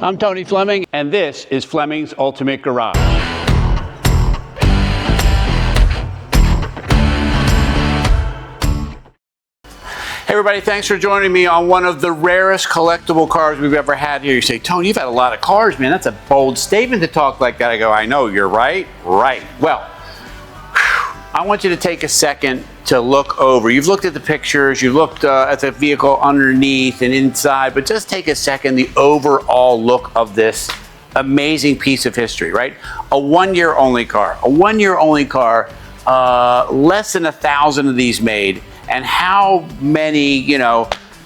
I'm Tony Fleming, and this is Fleming's Ultimate Garage. Hey everybody, thanks for joining me on one of the rarest collectible cars we've ever had here. You say, Tony, you've had a lot of cars, man. That's a bold statement to talk like that. I go, I know, you're right. Right. Well, I want you to take a second to look over. You've looked at the pictures, you looked at the vehicle underneath and inside, but just take a second, the overall look of this amazing piece of history, right? A one-year only car. A one-year only car, less than 1,000 of these made. And how many,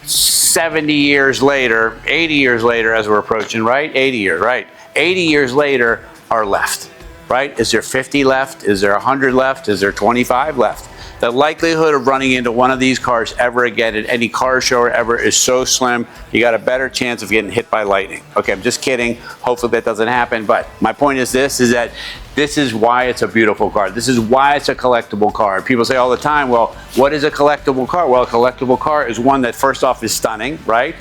70 years later, 80 years later as we're approaching, right? 80 years, right? 80 years later are left. Right? Is there 50 left? Is there 100 left? Is there 25 left? The likelihood of running into one of these cars ever again at any car show or ever is so slim, you got a better chance of getting hit by lightning. Okay, I'm just kidding. Hopefully that doesn't happen. But my point is this, is that this is why it's a beautiful car. This is why it's a collectible car. People say all the time, well, what is a collectible car? Well, a collectible car is one that first off is stunning, right?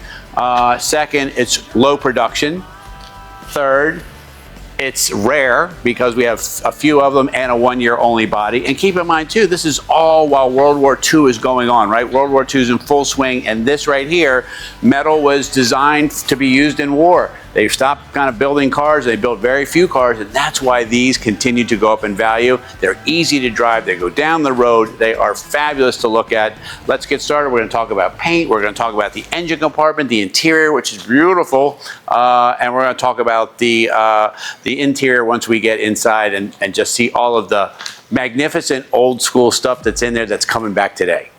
Second, it's low production. Third, it's rare because we have a few of them and a one-year only body. And keep in mind too, this is all while World War II is going on, right? World War II is in full swing, and this right here, metal was designed to be used in war. They stopped kind of building cars, they built very few cars, and that's why these continue to go up in value. They're easy to drive, they go down the road, they are fabulous to look at. Let's get started. We're gonna talk about paint, we're gonna talk about the engine compartment, the interior, which is beautiful, and we're gonna talk about the interior once we get inside and just see all of the magnificent old school stuff that's in there that's coming back today.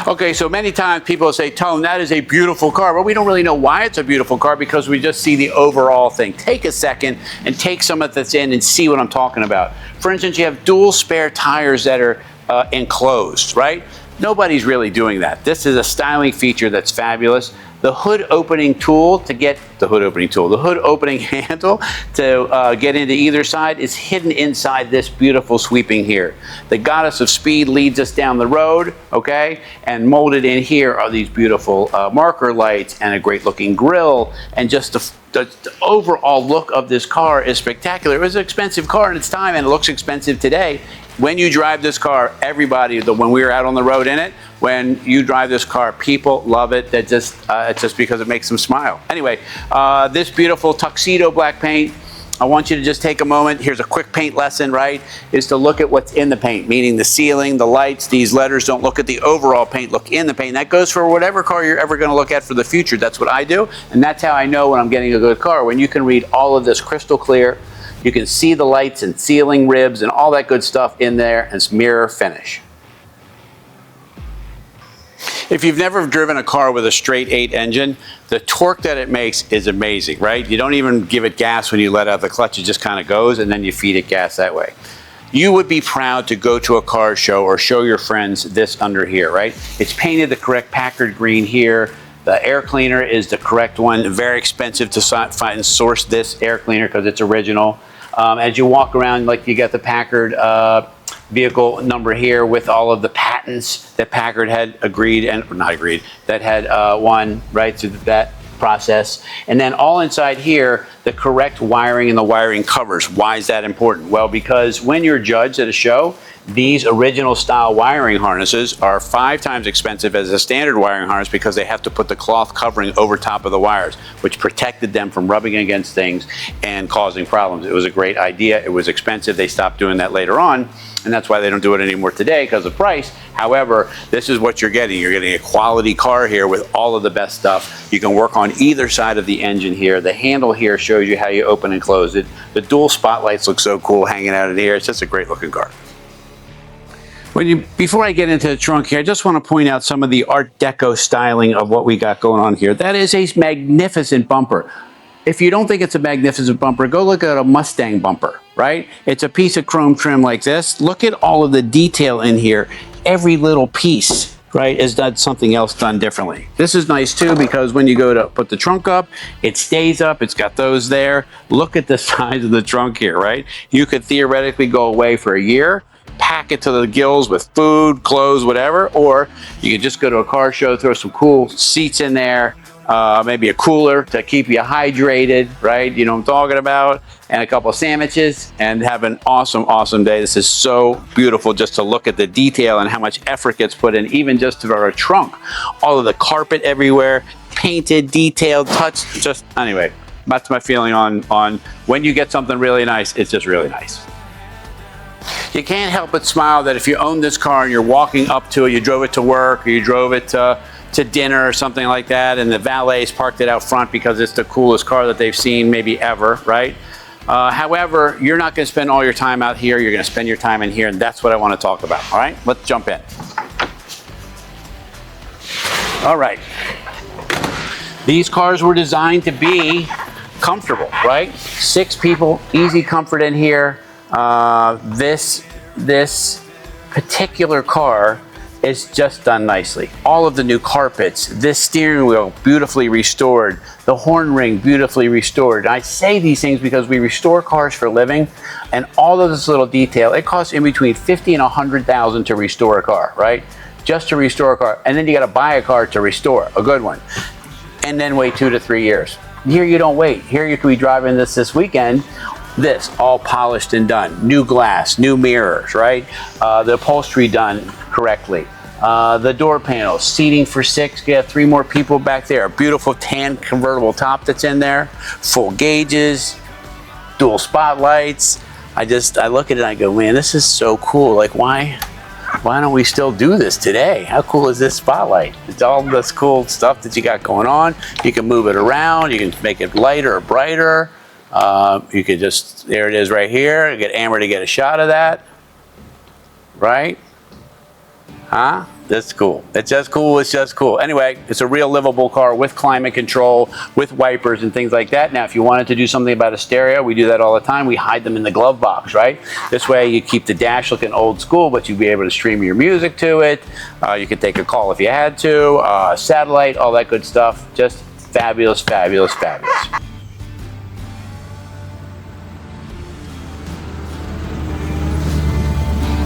Okay, so many times people say, Tone, that is a beautiful car. But we don't really know why it's a beautiful car because we just see the overall thing. Take a second and take some of that's in and see what I'm talking about. For instance, you have dual spare tires that are enclosed, right? Nobody's really doing that. This is a styling feature that's fabulous. The hood opening tool to get the hood opening handle to get into either side is hidden inside this beautiful sweeping here. The goddess of speed leads us down the road, okay? And molded in here are these beautiful marker lights and a great looking grille, and just the overall look of this car is spectacular. It was an expensive car in its time and it looks expensive today. When you drive this car, everybody, when we were out on the road in it, when you drive this car, people love it. That just, it's just because it makes them smile. Anyway, this beautiful Tuxedo Black paint, I want you to just take a moment. Here's a quick paint lesson, right? Is to look at what's in the paint, meaning the ceiling, the lights, these letters. Don't look at the overall paint, look in the paint. That goes for whatever car you're ever gonna look at for the future. That's what I do, and that's how I know when I'm getting a good car. When you can read all of this crystal clear, you can see the lights and ceiling ribs and all that good stuff in there, and it's mirror finish. If you've never driven a car with a straight 8 engine, the torque that it makes is amazing, right? You don't even give it gas when you let out the clutch, it just kind of goes and then you feed it gas that way. You would be proud to go to a car show or show your friends this under here, right? It's painted the correct Packard green here. The air cleaner is the correct one. Very expensive to find and source this air cleaner because it's original. As you walk around, like you got the Packard vehicle number here with all of the patents that Packard had that had won right through that process. And then all inside here, the correct wiring and the wiring covers. Why is that important? Well, because when you're judged at a show, these original style wiring harnesses are 5 times expensive as a standard wiring harness because they have to put the cloth covering over top of the wires, which protected them from rubbing against things and causing problems. It was a great idea. It was expensive. They stopped doing that later on, and that's why they don't do it anymore today because of price. However, this is what you're getting. You're getting a quality car here with all of the best stuff. You can work on either side of the engine here. The handle here shows you how you open and close it. The dual spotlights look so cool hanging out of here. It's just a great looking car. Before I get into the trunk here, I just want to point out some of the Art Deco styling of what we got going on here. That is a magnificent bumper. If you don't think it's a magnificent bumper, go look at a Mustang bumper, right? It's a piece of chrome trim like this. Look at all of the detail in here. Every little piece, right, is done something else done differently. This is nice too because when you go to put the trunk up, it stays up. It's got those there. Look at the size of the trunk here, right? You could theoretically go away for a year, pack it to the gills with food, clothes, whatever, or you could just go to a car show, throw some cool seats in there, maybe a cooler to keep you hydrated, right? You know what I'm talking about, and a couple of sandwiches, and have an awesome, awesome day. This is so beautiful just to look at the detail and how much effort gets put in, even just to our trunk. All of the carpet everywhere, painted, detailed, touched, just, anyway, that's my feeling on when you get something really nice, it's just really nice. You can't help but smile that if you own this car and you're walking up to it, you drove it to work, or you drove it to dinner or something like that, and the valet's parked it out front because it's the coolest car that they've seen maybe ever, right? However, you're not going to spend all your time out here. You're going to spend your time in here, and that's what I want to talk about. All right, let's jump in. All right. These cars were designed to be comfortable, right? 6 people, easy comfort in here. This particular car is just done nicely. All of the new carpets, this steering wheel beautifully restored, the horn ring beautifully restored. And I say these things because we restore cars for a living, and all of this little detail, it costs in between $50,000 and $100,000 to restore a car, right? Just to restore a car, and then you got to buy a car to restore, a good one, and then wait 2 to 3 years. Here you don't wait. Here you could be driving this weekend. This all polished and done. New glass, new mirrors, right? The upholstery done correctly. The door panels, seating for 6. You have 3 more people back there. A beautiful tan convertible top that's in there. Full gauges, dual spotlights. I look at it and I go, man, this is so cool. Like, why don't we still do this today? How cool is this spotlight? It's all this cool stuff that you got going on. You can move it around. You can make it lighter or brighter. You could just, there it is right here. Get Amber to get a shot of that. Right? Huh? That's cool. It's just cool. It's just cool. Anyway, it's a real livable car with climate control, with wipers and things like that. Now, if you wanted to do something about a stereo, we do that all the time. We hide them in the glove box, right? This way you keep the dash looking old school, but you'd be able to stream your music to it. You could take a call if you had to, satellite, all that good stuff. Just fabulous, fabulous, fabulous.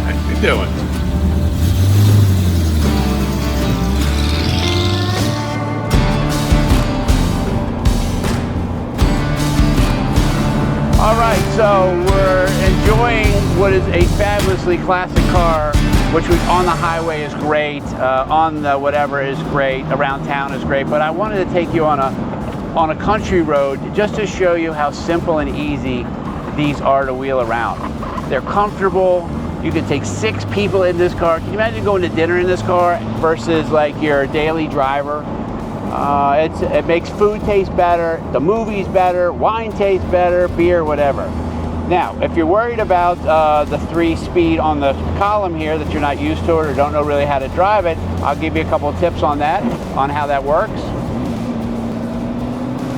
How you doing? All right, so we're enjoying what is a fabulously classic car, which on the highway is great, on the whatever is great, around town is great, but I wanted to take you on a country road just to show you how simple and easy these are to wheel around. They're comfortable. You can take 6 people in this car. Can you imagine going to dinner in this car versus like your daily driver? It makes food taste better, the movies better, wine tastes better, beer, whatever. Now, if you're worried about the 3-speed on the column here, that you're not used to it or don't know really how to drive it, I'll give you a couple of tips on that, on how that works.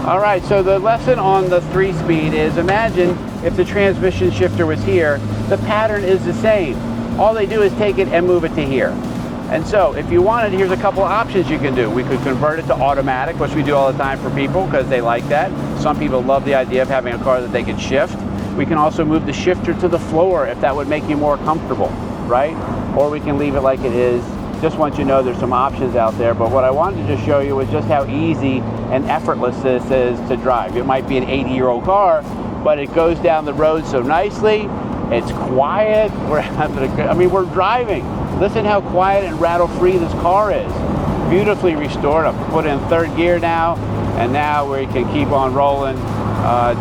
All right, so the lesson on the 3-speed is, imagine if the transmission shifter was here, the pattern is the same. All they do is take it and move it to here. And so if you wanted, here's a couple of options you can do. We could convert it to automatic, which we do all the time for people because they like that. Some people love the idea of having a car that they can shift. We can also move the shifter to the floor if that would make you more comfortable, right? Or we can leave it like it is. Just want you to know there's some options out there. But what I wanted to show you was just how easy and effortless this is to drive. It might be an 80-year-old car, but it goes down the road so nicely. It's quiet. We're driving. Listen how quiet and rattle-free this car is. Beautifully restored. I've put in 3rd gear now, and now we can keep on rolling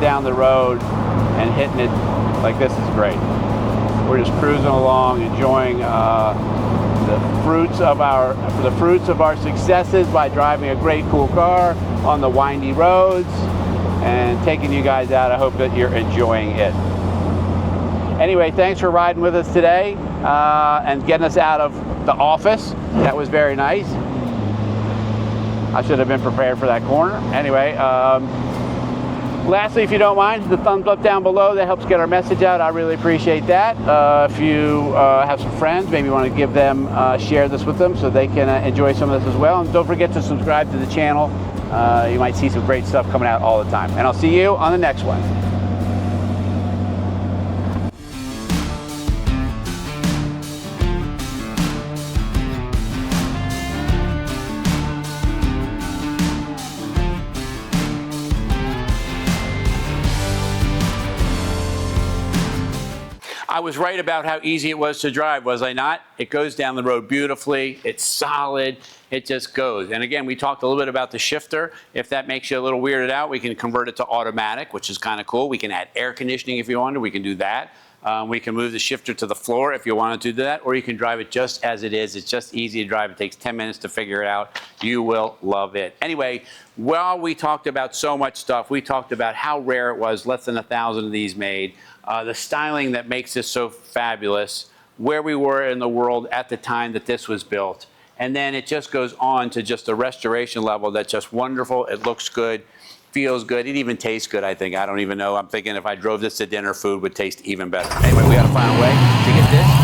down the road and hitting it like this is great. We're just cruising along, enjoying the fruits of our successes by driving a great, cool car on the windy roads and taking you guys out. I hope that you're enjoying it. Anyway, thanks for riding with us today and getting us out of the office. That was very nice. I should have been prepared for that corner. Anyway, lastly, if you don't mind, the thumbs up down below, that helps get our message out. I really appreciate that. If you have some friends, maybe you want to give them, share this with them so they can enjoy some of this as well. And don't forget to subscribe to the channel. You might see some great stuff coming out all the time. And I'll see you on the next one. I was right about how easy it was to drive, was I not? It goes down the road beautifully. It's solid. It just goes. And again, we talked a little bit about the shifter. If that makes you a little weirded out, we can convert it to automatic, which is kind of cool. We can add air conditioning if you want to. We can do that. We can move the shifter to the floor if you want to do that, or you can drive it just as it is. It's just easy to drive. It takes 10 minutes to figure it out. You will love it. Anyway, while we talked about so much stuff, we talked about how rare it was, less than 1,000 of these made, the styling that makes this so fabulous, where we were in the world at the time that this was built. And then it just goes on to just a restoration level that's just wonderful. It looks good, feels good. It even tastes good, I think. I don't even know. I'm thinking if I drove this to dinner, food would taste even better. Anyway, we got to find a way to get this